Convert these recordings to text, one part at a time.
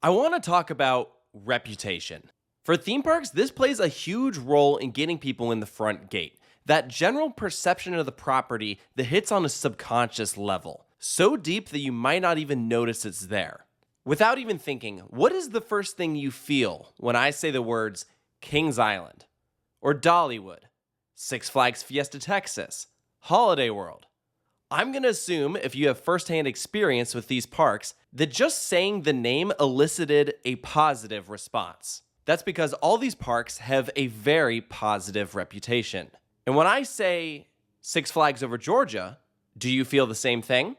I want to talk about reputation. For theme parks, this plays a huge role in getting people in the front gate. That general perception of the property that hits on a subconscious level, so deep that you might not even notice it's there. Without even thinking, what is the first thing you feel when I say the words Kings Island, or Dollywood, Six Flags Fiesta Texas, Holiday World? I'm going to assume if you have firsthand experience with these parks, that just saying the name elicited a positive response. That's because all these parks have a very positive reputation. And when I say Six Flags Over Georgia, do you feel the same thing?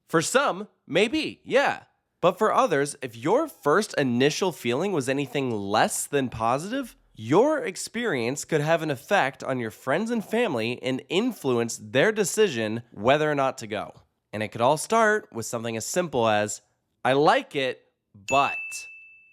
For some, maybe, yeah. But for others, if your first initial feeling was anything less than positive, your experience could have an effect on your friends and family and influence their decision whether or not to go. And it could all start with something as simple as, I like it, but.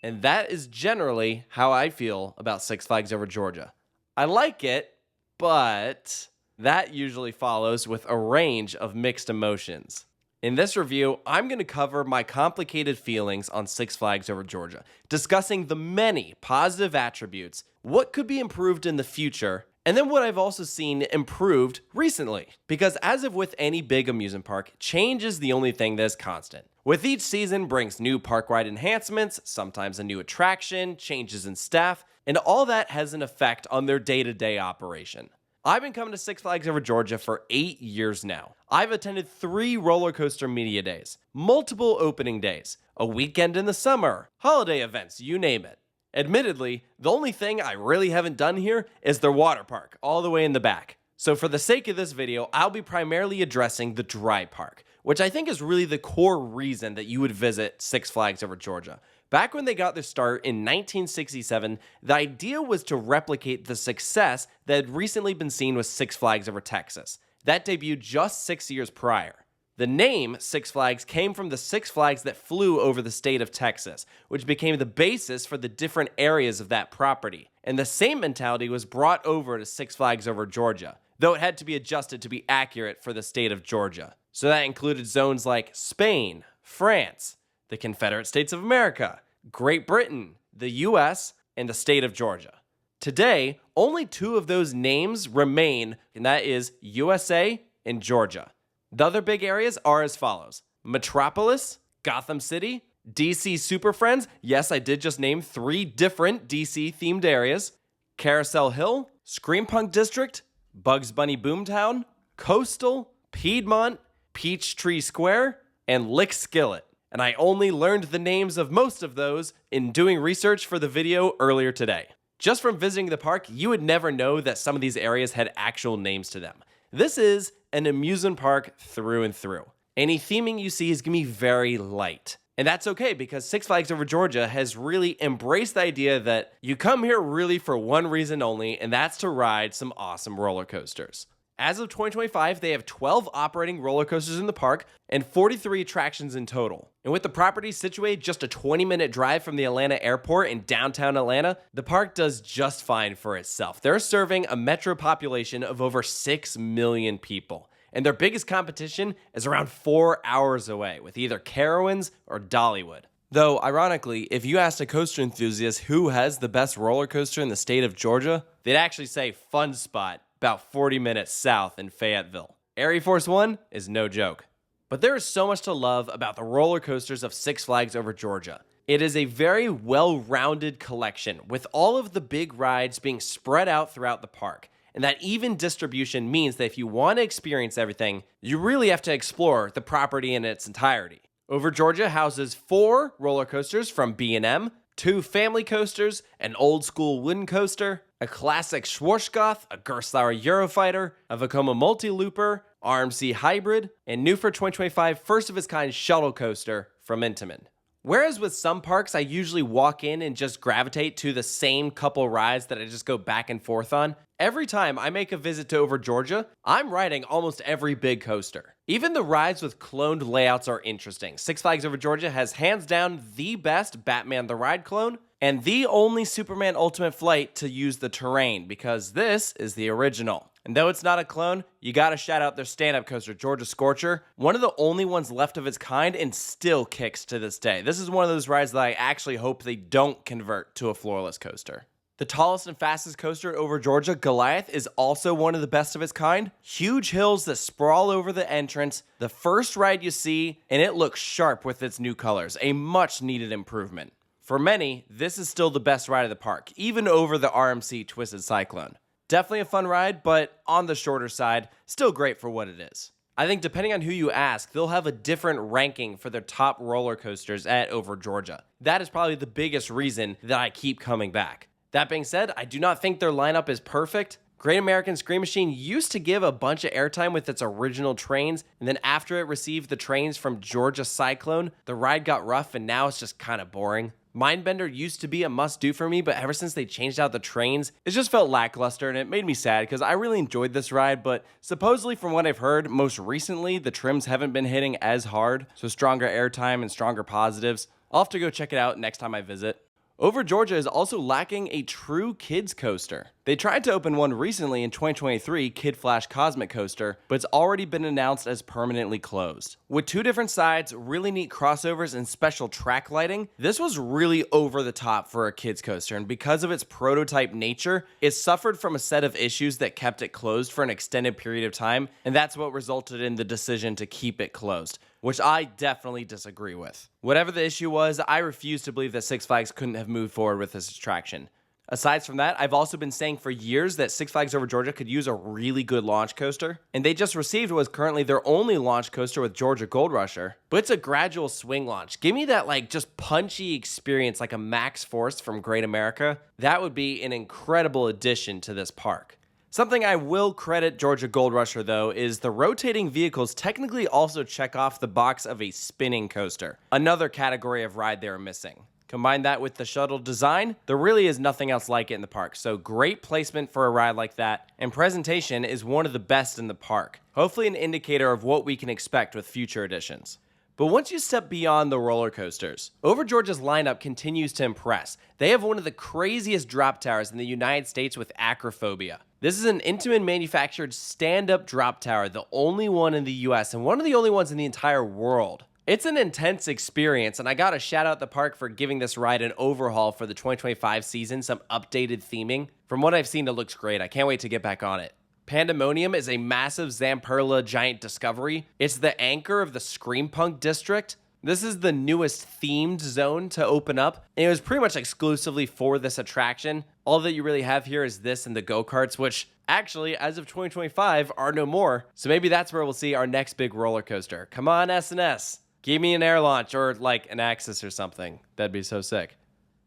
And that is generally how I feel about Six Flags Over Georgia. I like it, but that usually follows with a range of mixed emotions. In this review, I'm going to cover my complicated feelings on Six Flags Over Georgia, discussing the many positive attributes, what could be improved in the future, and then what I've also seen improved recently. Because as if with any big amusement park, change is the only thing that is constant. With each season brings new park ride enhancements, sometimes a new attraction, changes in staff, and all that has an effect on their day-to-day operation. I've been coming to Six Flags Over Georgia for 8 years now. I've attended 3 roller coaster media days, multiple opening days, a weekend in the summer, holiday events, you name it. Admittedly, the only thing I really haven't done here is their water park, all the way in the back. So for the sake of this video, I'll be primarily addressing the dry park, which I think is really the core reason that you would visit Six Flags Over Georgia. Back when they got their start in 1967, the idea was to replicate the success that had recently been seen with Six Flags Over Texas. That debuted just 6 years prior. The name Six Flags came from the Six Flags that flew over the state of Texas, which became the basis for the different areas of that property. And the same mentality was brought over to Six Flags Over Georgia, though it had to be adjusted to be accurate for the state of Georgia. So that included zones like Spain, France, the Confederate States of America, Great Britain, the US, and the state of Georgia. Today, only 2 of those names remain, and that is USA and Georgia. The other big areas are as follows: Metropolis, Gotham City, DC Super Friends. Yes, I did just name 3 different DC themed areas. Carousel Hill, Scream Punk District, Bugs Bunny Boomtown, Coastal, Piedmont, Peachtree Square, and Lick Skillet. And I only learned the names of most of those in doing research for the video earlier today. Just from visiting the park, you would never know that some of these areas had actual names to them. This is an amusement park through and through. Any theming you see is going to be very light. And that's okay, because Six Flags Over Georgia has really embraced the idea that you come here really for one reason only, and that's to ride some awesome roller coasters. As of 2025, they have 12 operating roller coasters in the park and 43 attractions in total. And with the property situated just a 20-minute drive from the Atlanta airport in downtown Atlanta, the park does just fine for itself. They're serving a metro population of over 6 million people. And their biggest competition is around 4 hours away with either Carowinds or Dollywood. Though, ironically, if you asked a coaster enthusiast who has the best roller coaster in the state of Georgia, they'd actually say Fun Spot, about 40 minutes south in Fayetteville. Air Force One is no joke. But there is so much to love about the roller coasters of Six Flags Over Georgia. It is a very well-rounded collection, with all of the big rides being spread out throughout the park. And that even distribution means that if you want to experience everything, you really have to explore the property in its entirety. Over Georgia houses 4 roller coasters from B&M, 2 family coasters, an old-school wooden coaster, a classic Schwarzkopf, a Gerstlauer Eurofighter, a Vekoma Multi-Looper, RMC Hybrid, and new for 2025 first-of-its-kind shuttle coaster from Intamin. Whereas with some parks, I usually walk in and just gravitate to the same couple rides that I just go back and forth on, every time I make a visit to Over Georgia, I'm riding almost every big coaster. Even the rides with cloned layouts are interesting. Six Flags Over Georgia has hands down the best Batman the Ride clone, and the only Superman Ultimate Flight to use the terrain, because this is the original. And though it's not a clone, you gotta shout out their stand-up coaster, Georgia Scorcher, one of the only ones left of its kind and still kicks to this day. This is one of those rides that I actually hope they don't convert to a floorless coaster. The tallest and fastest coaster over Georgia, Goliath, is also one of the best of its kind. Huge hills that sprawl over the entrance, the first ride you see, and it looks sharp with its new colors, a much needed improvement. For many, this is still the best ride of the park, even over the RMC Twisted Cyclone. Definitely a fun ride, but on the shorter side, still great for what it is. I think depending on who you ask, they'll have a different ranking for their top roller coasters at Over Georgia. That is probably the biggest reason that I keep coming back. That being said, I do not think their lineup is perfect. Great American Scream Machine used to give a bunch of airtime with its original trains, and then after it received the trains from Georgia Cyclone, the ride got rough and now it's just kind of boring. Mindbender used to be a must-do for me, but ever since they changed out the trains, it just felt lackluster, and it made me sad because I really enjoyed this ride, but supposedly from what I've heard, most recently, the trims haven't been hitting as hard, so stronger airtime and stronger positives. I'll have to go check it out next time I visit. Over Georgia is also lacking a true kids coaster. They tried to open one recently in 2023, Kid Flash Cosmic Coaster, but it's already been announced as permanently closed. With 2 different sides, really neat crossovers, and special track lighting, this was really over the top for a kids coaster, and because of its prototype nature, it suffered from a set of issues that kept it closed for an extended period of time, and that's what resulted in the decision to keep it closed, which I definitely disagree with. Whatever the issue was, I refuse to believe that Six Flags couldn't have moved forward with this attraction. Aside from that, I've also been saying for years that Six Flags Over Georgia could use a really good launch coaster, and they just received what is currently their only launch coaster with Georgia Gold Rusher, but it's a gradual swing launch. Give me that just punchy experience like a Max Force from Great America. That would be an incredible addition to this park. Something I will credit Georgia Gold Rusher though is the rotating vehicles technically also check off the box of a spinning coaster, another category of ride they are missing. Combine that with the shuttle design, there really is nothing else like it in the park, so great placement for a ride like that, and presentation is one of the best in the park. Hopefully an indicator of what we can expect with future editions. But once you step beyond the roller coasters, Over Georgia's lineup continues to impress. They have one of the craziest drop towers in the United States with Acrophobia. This is an Intamin manufactured stand-up drop tower, the only one in the US and one of the only ones in the entire world. It's an intense experience, and I gotta shout out the park for giving this ride an overhaul for the 2025 season, some updated theming. From what I've seen, it looks great. I can't wait to get back on it. Pandemonium is a massive Zamperla giant discovery. It's the anchor of the Screampunk district. This is the newest themed zone to open up, and it was pretty much exclusively for this attraction. All that you really have here is this and the go-karts, which actually, as of 2025, are no more. So maybe that's where we'll see our next big roller coaster. Come on, S&S. Give me an air launch or an Axis or something. That'd be so sick.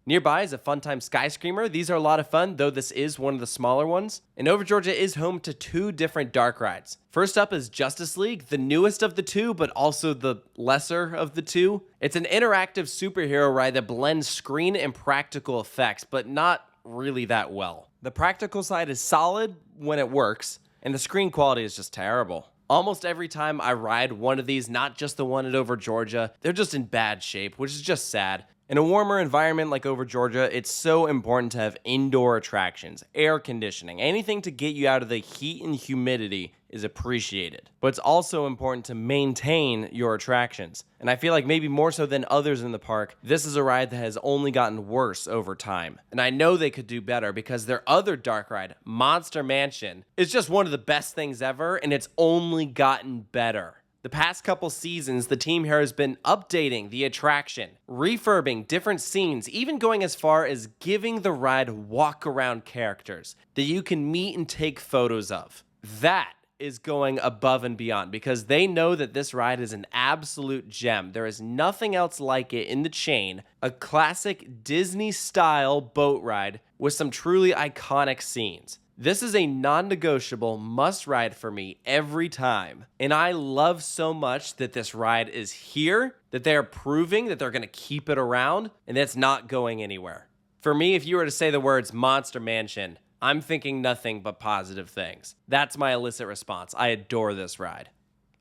Nearby is a Funtime Sky Screamer. These are a lot of fun, though this is one of the smaller ones. And Over Georgia is home to 2 different dark rides. First up is Justice League, the newest of the 2, but also the lesser of the 2. It's an interactive superhero ride that blends screen and practical effects, but not really that well. The practical side is solid when it works, and the screen quality is just terrible. Almost every time I ride one of these, not just the one at Over Georgia, they're just in bad shape, which is just sad. In a warmer environment like Over Georgia, it's so important to have indoor attractions, air conditioning, anything to get you out of the heat and humidity is appreciated. But it's also important to maintain your attractions. And I feel like maybe more so than others in the park, this is a ride that has only gotten worse over time. And I know they could do better because their other dark ride, Monster Mansion, is just one of the best things ever, and it's only gotten better. The past couple seasons, the team here has been updating the attraction, refurbing different scenes, even going as far as giving the ride walk-around characters that you can meet and take photos of. That is going above and beyond because they know that this ride is an absolute gem. There is nothing else like it in the chain. A classic Disney-style boat ride with some truly iconic scenes. This is a non-negotiable must-ride for me every time. And I love so much that this ride is here, that they're proving that they're going to keep it around, and that it's not going anywhere. For me, if you were to say the words Monster Mansion, I'm thinking nothing but positive things. That's my illicit response. I adore this ride.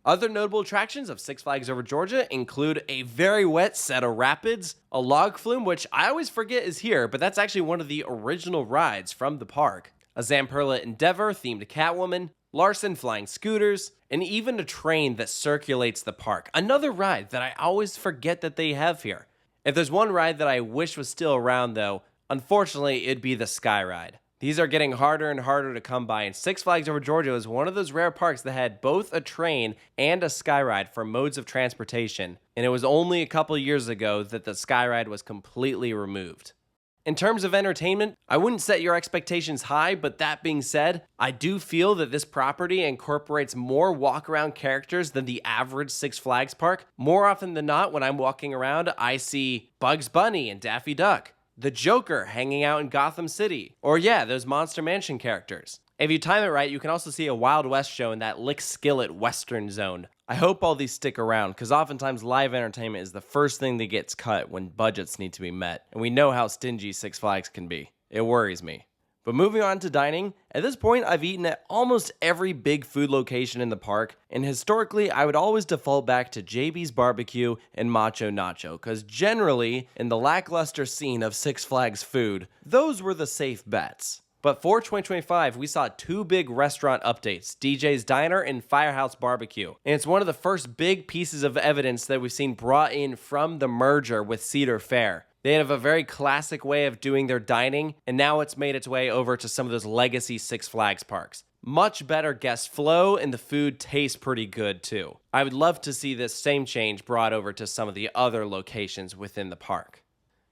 Other notable attractions of Six Flags Over Georgia include a very wet set of rapids, a log flume, which I always forget is here, but that's actually one of the original rides from the park. a Zamperla Endeavor themed Catwoman, Larson flying scooters, and even a train that circulates the park. Another ride that I always forget that they have here. If there's one ride that I wish was still around though, unfortunately it'd be the Sky Ride. These are getting harder and harder to come by, and Six Flags Over Georgia is one of those rare parks that had both a train and a Sky Ride for modes of transportation, and it was only a couple years ago that the Sky Ride was completely removed. In terms of entertainment, I wouldn't set your expectations high, but that being said, I do feel that this property incorporates more walk-around characters than the average Six Flags park. More often than not, when I'm walking around, I see Bugs Bunny and Daffy Duck, the Joker hanging out in Gotham City, or yeah, those Monster Mansion characters. If you time it right, you can also see a Wild West show in that Lick Skillet Western zone. I hope all these stick around, because oftentimes live entertainment is the first thing that gets cut when budgets need to be met, and we know how stingy Six Flags can be. It worries me. But moving on to dining, at this point I've eaten at almost every big food location in the park, and historically I would always default back to JB's Barbecue and Macho Nacho, because generally, in the lackluster scene of Six Flags food, those were the safe bets. But for 2025, we saw two big restaurant updates, DJ's Diner and Firehouse Barbecue. And it's one of the first big pieces of evidence that we've seen brought in from the merger with Cedar Fair. They have a very classic way of doing their dining, and now it's made its way over to some of those legacy Six Flags parks. Much better guest flow, and the food tastes pretty good too. I would love to see this same change brought over to some of the other locations within the park.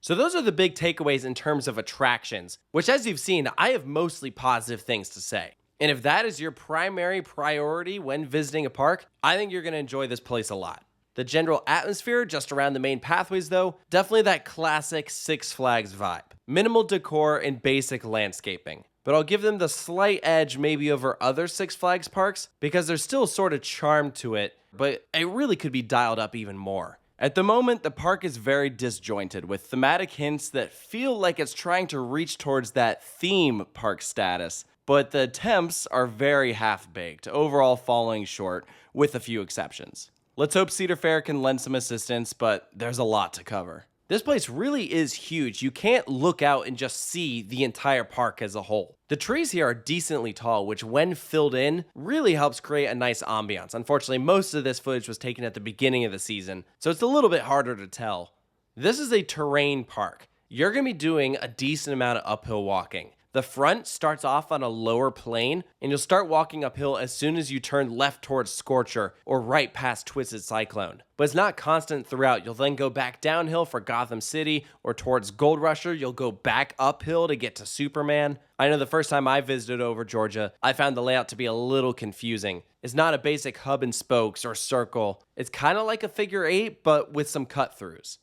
So those are the big takeaways in terms of attractions, which as you've seen, I have mostly positive things to say. And if that is your primary priority when visiting a park, I think you're going to enjoy this place a lot. The general atmosphere just around the main pathways though, definitely that classic Six Flags vibe. Minimal decor and basic landscaping. But I'll give them the slight edge maybe over other Six Flags parks because there's still sort of charm to it, but it really could be dialed up even more. At the moment, the park is very disjointed with thematic hints that feel like it's trying to reach towards that theme park status, but the attempts are very half-baked, overall falling short with a few exceptions. Let's hope Cedar Fair can lend some assistance, but there's a lot to cover. This place really is huge. You can't look out and just see the entire park as a whole. The trees here are decently tall, which when filled in, really helps create a nice ambiance. Unfortunately, most of this footage was taken at the beginning of the season, so it's a little bit harder to tell. This is a terrain park. You're going to be doing a decent amount of uphill walking. The front starts off on a lower plane, and you'll start walking uphill as soon as you turn left towards Scorcher or right past Twisted Cyclone. But it's not constant throughout. You'll then go back downhill for Gotham City, or towards Gold Rusher, you'll go back uphill to get to Superman. I know the first time I visited over Georgia, I found the layout to be a little confusing. It's not a basic hub and spokes or circle. It's kind of like a figure eight, but with some cut-throughs.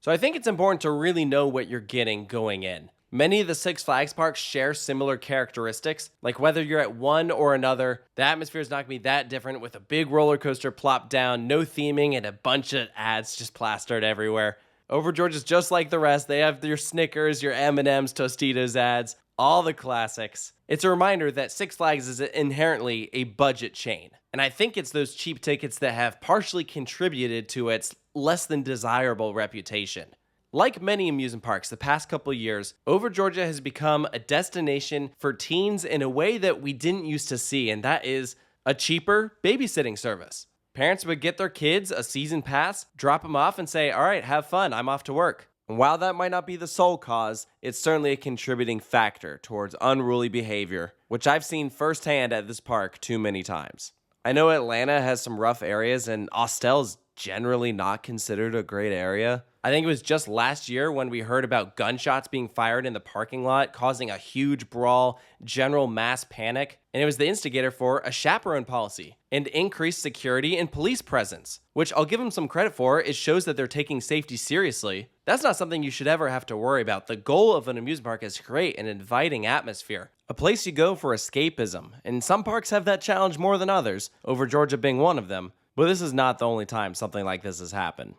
So I think it's important to really know what you're getting going in. Many of the Six Flags parks share similar characteristics, like whether you're at one or another, the atmosphere is not going to be that different with a big roller coaster plopped down, no theming, and a bunch of ads just plastered everywhere. Over Georgia's just like the rest. They have your Snickers, your M&M's, Tostitos ads, all the classics. It's a reminder that Six Flags is inherently a budget chain, and I think it's those cheap tickets that have partially contributed to its less than desirable reputation. Like many amusement parks the past couple years, Over Georgia has become a destination for teens in a way that we didn't used to see, and that is a cheaper babysitting service. Parents would get their kids a season pass, drop them off, and say, all right, have fun, I'm off to work. And while that might not be the sole cause, it's certainly a contributing factor towards unruly behavior, which I've seen firsthand at this park too many times. I know Atlanta has some rough areas, and Austell's generally not considered a great area. I think it was just last year when we heard about gunshots being fired in the parking lot, causing a huge brawl, general mass panic, and it was the instigator for a chaperone policy and increased security and police presence, which I'll give them some credit for. It shows that they're taking safety seriously. That's not something you should ever have to worry about. The goal of an amusement park is to create an inviting atmosphere, a place you go for escapism, and some parks have that challenge more than others, Over Georgia being one of them, but this is not the only time something like this has happened.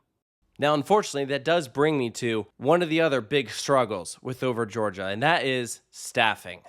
Now, unfortunately, that does bring me to one of the other big struggles with Over Georgia, and that is staffing.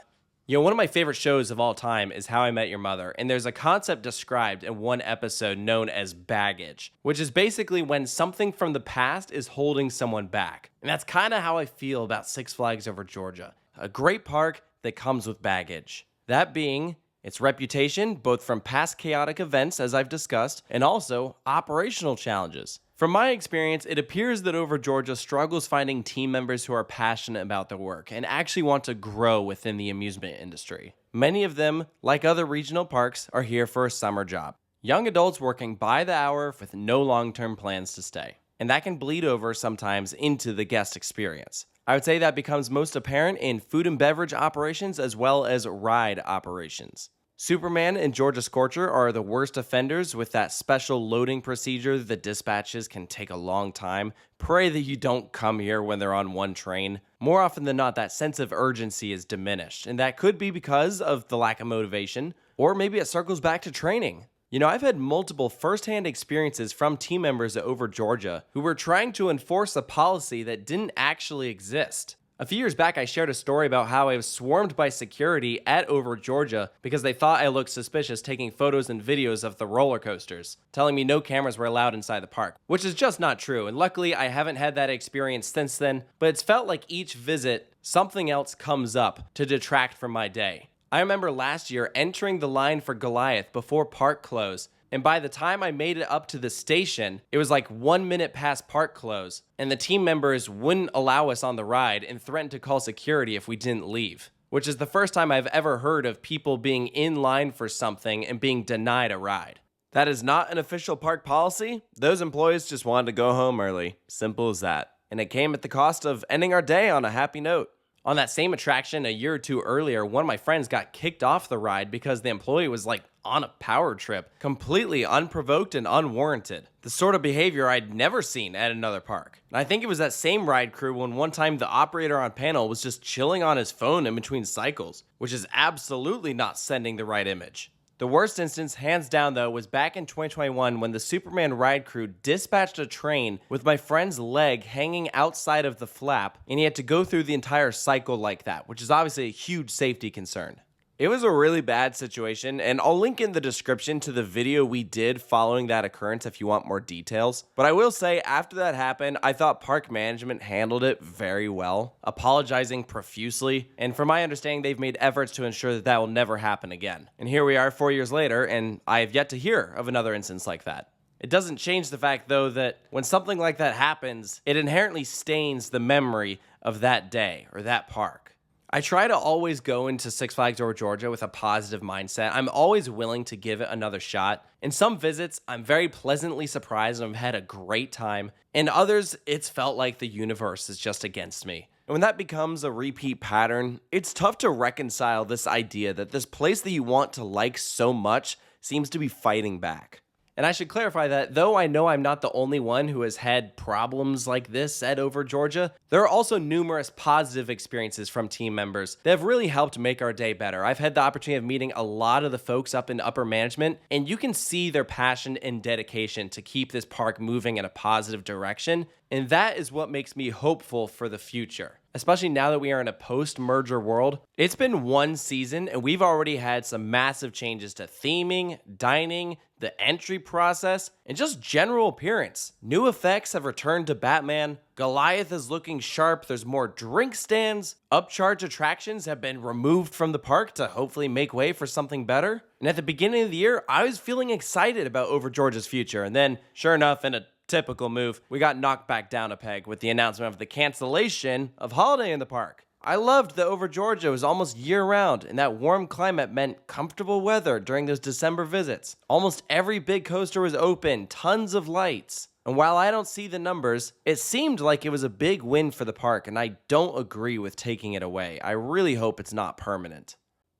You know, one of my favorite shows of all time is How I Met Your Mother, and there's a concept described in one episode known as baggage, which is basically when something from the past is holding someone back. And that's kind of how I feel about Six Flags Over Georgia. A great park, that comes with baggage. That being its reputation, both from past chaotic events, as I've discussed, and also operational challenges. From my experience, it appears that Over Georgia struggles finding team members who are passionate about their work and actually want to grow within the amusement industry. Many of them, like other regional parks, are here for a summer job. Young adults working by the hour with no long-term plans to stay. And that can bleed over sometimes into the guest experience. I would say that becomes most apparent in food and beverage operations as well as ride operations. Superman and Georgia Scorcher are the worst offenders with that special loading procedure that dispatches can take a long time. Pray that you don't come here when they're on one train. More often than not, that sense of urgency is diminished, and that could be because of the lack of motivation, or maybe it circles back to training. I've had multiple firsthand experiences from team members at Over Georgia who were trying to enforce a policy that didn't actually exist. A few years back, I shared a story about how I was swarmed by security at Over Georgia because they thought I looked suspicious taking photos and videos of the roller coasters, telling me no cameras were allowed inside the park, which is just not true, and luckily I haven't had that experience since then, but it's felt like each visit, something else comes up to detract from my day. I remember last year entering the line for Goliath before park close, and by the time I made it up to the station, it was like 1 minute past park close, and the team members wouldn't allow us on the ride and threatened to call security if we didn't leave, which is the first time I've ever heard of people being in line for something and being denied a ride. That is not an official park policy. Those employees just wanted to go home early. Simple as that. And it came at the cost of ending our day on a happy note. On that same attraction a year or two earlier, one of my friends got kicked off the ride because the employee was on a power trip, completely unprovoked and unwarranted. The sort of behavior I'd never seen at another park. And I think it was that same ride crew when one time the operator on panel was just chilling on his phone in between cycles, which is absolutely not sending the right image. The worst instance, hands down though, was back in 2021 when the Superman ride crew dispatched a train with my friend's leg hanging outside of the flap, and he had to go through the entire cycle like that, which is obviously a huge safety concern. It was a really bad situation, and I'll link in the description to the video we did following that occurrence if you want more details. But I will say, after that happened, I thought park management handled it very well, apologizing profusely, and from my understanding, they've made efforts to ensure that that will never happen again. And here we are 4 years later, and I have yet to hear of another instance like that. It doesn't change the fact, though, that when something like that happens, it inherently stains the memory of that day or that park. I try to always go into Six Flags Over Georgia with a positive mindset. I'm always willing to give it another shot. In some visits, I'm very pleasantly surprised and I've had a great time. In others, it's felt like the universe is just against me. And when that becomes a repeat pattern, it's tough to reconcile this idea that this place that you want to like so much seems to be fighting back. And I should clarify that though I know I'm not the only one who has had problems like this at Over Georgia, there are also numerous positive experiences from team members that have really helped make our day better. I've had the opportunity of meeting a lot of the folks up in upper management, and you can see their passion and dedication to keep this park moving in a positive direction, and that is what makes me hopeful for the future. Especially now that we are in a post-merger world. It's been one season and we've already had some massive changes to theming, dining, the entry process, and just general appearance. New effects have returned to Batman, Goliath is looking sharp, there's more drink stands, upcharge attractions have been removed from the park to hopefully make way for something better. And at the beginning of the year, I was feeling excited about Over Georgia's future, and then, sure enough, in a typical move, we got knocked back down a peg with the announcement of the cancellation of Holiday in the Park. I loved that Over Georgia was almost year-round, and that warm climate meant comfortable weather during those December visits. Almost every big coaster was open, tons of lights. And while I don't see the numbers, it seemed like it was a big win for the park, and I don't agree with taking it away. I really hope it's not permanent.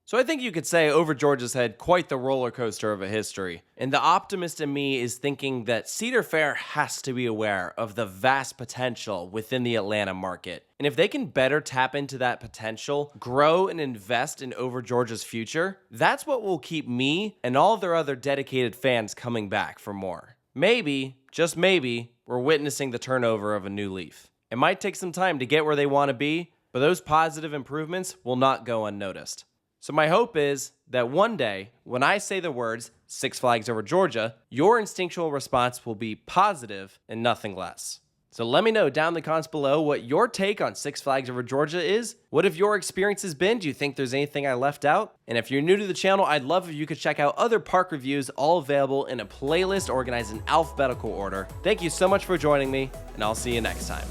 So I think you could say Over Georgia's had quite the roller coaster of a history. And the optimist in me is thinking that Cedar Fair has to be aware of the vast potential within the Atlanta market. And if they can better tap into that potential, grow and invest in Over Georgia's future, that's what will keep me and all their other dedicated fans coming back for more. Maybe, just maybe, we're witnessing the turnover of a new leaf. It might take some time to get where they want to be, but those positive improvements will not go unnoticed. So my hope is that one day, when I say the words Six Flags Over Georgia, your instinctual response will be positive and nothing less. So let me know down in the comments below what your take on Six Flags Over Georgia is. What have your experiences been? Do you think there's anything I left out? And if you're new to the channel, I'd love if you could check out other park reviews, all available in a playlist organized in alphabetical order. Thank you so much for joining me, and I'll see you next time.